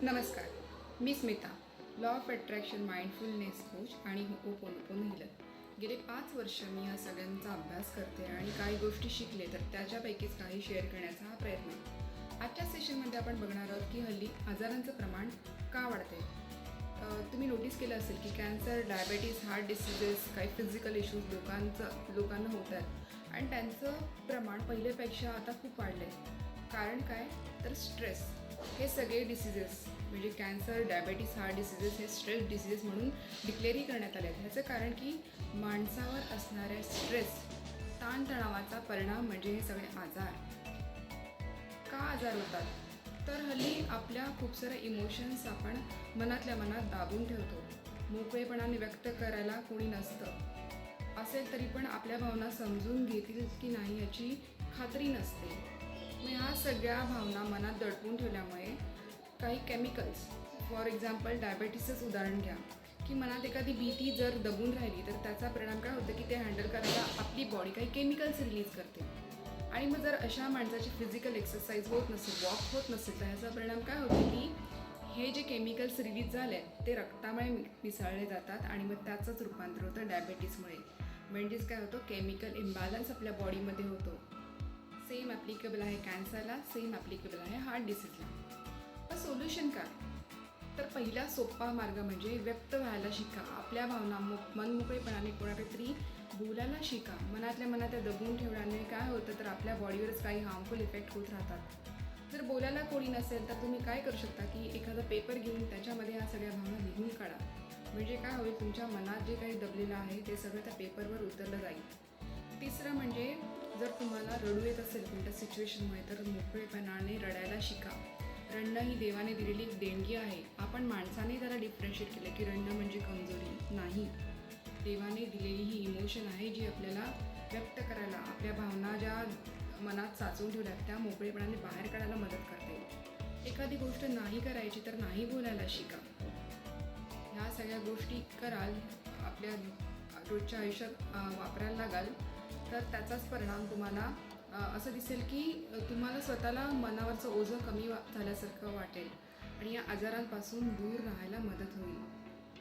नमस्कार, मी Smita, law of attraction mindfulness coach आणि होपोनोपोनो हीलर. गेले 5 वर्ष मी या सगळ्यांचा अभ्यास करते आणि काही गोष्टी शिकले तर त्याच्यापैकीच काही शेअर करण्याचा हा प्रयत्न आहे. आजच्या सेशनमध्ये आपण बघणार आहोत की हल्ली आजारांचं प्रमाण का वाढते. तुम्ही नोटीस केलं असेल की कॅन्सर, डायबेटीस, हार्ट डिसीजेस, काही फिजिकल इश्यूज लोकांना होत आहेत आणि त्यांचं प्रमाण पहिल्यापेक्षा आता खूप वाढलं आहे. कारण काय तर स्ट्रेस. हे सगळे डिसीजेस म्हणजे कॅन्सर, डायबेटीस, हार्ट डिसीजेस हे स्ट्रेस डिसीजेस म्हणून डिक्लेअरही करण्यात आले आहेत. ह्याचं कारण की माणसावर असणाऱ्या स्ट्रेस, ताणतणावाचा परिणाम म्हणजे हे सगळे आजार. का आजार होतात तर हल्ली आपल्या खूप साऱ्या इमोशन्स आपण मनातल्या मनात दाबून ठेवतो. मोकळेपणाने व्यक्त करायला कोणी नसतं. असेल तरी पण आपल्या भावना समजून घेतील की नाही याची खात्री नसते. मग ह्या सगळ्या भावना मनात दडपून ठेवल्यामुळे काही केमिकल्स, फॉर एक्झाम्पल डायबेटीसच उदाहरण घ्या, की मनात एखादी भीती जर दबून राहिली तर त्याचा परिणाम काय होतं की ते हँडल करायला आपली बॉडी काही केमिकल्स रिलीज करते. आणि मग जर अशा माणसाची फिजिकल एक्सरसाइज होत नसेल, वॉक होत नसेल तर ह्याचा परिणाम काय होतो की हे जे केमिकल्स रिलीज झाले ते रक्तामुळे मिसळले जातात आणि मग त्याचंच रूपांतर होतं डायबेटीसमुळे. म्हणजेच काय होतं, केमिकल इम्बॅलन्स आपल्या बॉडीमध्ये होतो. सेम ॲप्लिकेबल आहे कॅन्सरला, सेम ॲप्लिकेबल आहे हार्ट डिसीजला. तर सोल्युशन काय तर पहिला सोपा मार्ग म्हणजे व्यक्त व्हायला शिका. आपल्या भावना मनमोकळेपणाने कोणाकडे तरी बोलायला शिका. मनातल्या मनात त्या दबून ठेवण्याने काय होतं तर आपल्या बॉडीवरच काही हार्मफुल इफेक्ट होत राहतात. जर बोलायला कोणी नसेल तर तुम्ही काय करू शकता की एखादा पेपर घेऊन त्याच्यामध्ये ह्या सगळ्या भावना लिहून काढा. म्हणजे काय होईल, तुमच्या मनात जे काही दबलेलं आहे ते सगळं त्या पेपरवर उतरलं जाईल. तिसरं म्हणजे जर तुम्हाला रडू येत असेल कोणत्या सिच्युएशनमुळे तर मोकळेपणाने रडायला शिका. रडणं ही देवाने दिलेली एक देणगी आहे. आपण माणसाने त्याला डिफरन्शिएट केलं की रडणं म्हणजे कमजोरी नाही. देवाने दिलेली ही इमोशन आहे जी आपल्याला व्यक्त करायला, आपल्या भावना ज्या मनात साचवून ठेवल्यात त्या मोकळेपणाने बाहेर काढायला मदत करते. एखादी गोष्ट नाही करायची तर नाही बोलायला शिका. ह्या सगळ्या गोष्टी कराल, आपल्या रोजच्या आयुष्यात वापरायला लागाल तर त्याचाच परिणाम तुम्हाला असं दिसेल की तुम्हाला स्वतःला मनावरचं ओझं कमी झाल्यासारखं वाटेल आणि या आजारांपासून दूर राहायला मदत होईल.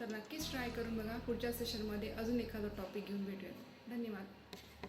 तर नक्कीच ट्राय करून बघा. पुढच्या सेशनमध्ये अजून एखादा टॉपिक घेऊन भेटूया. धन्यवाद.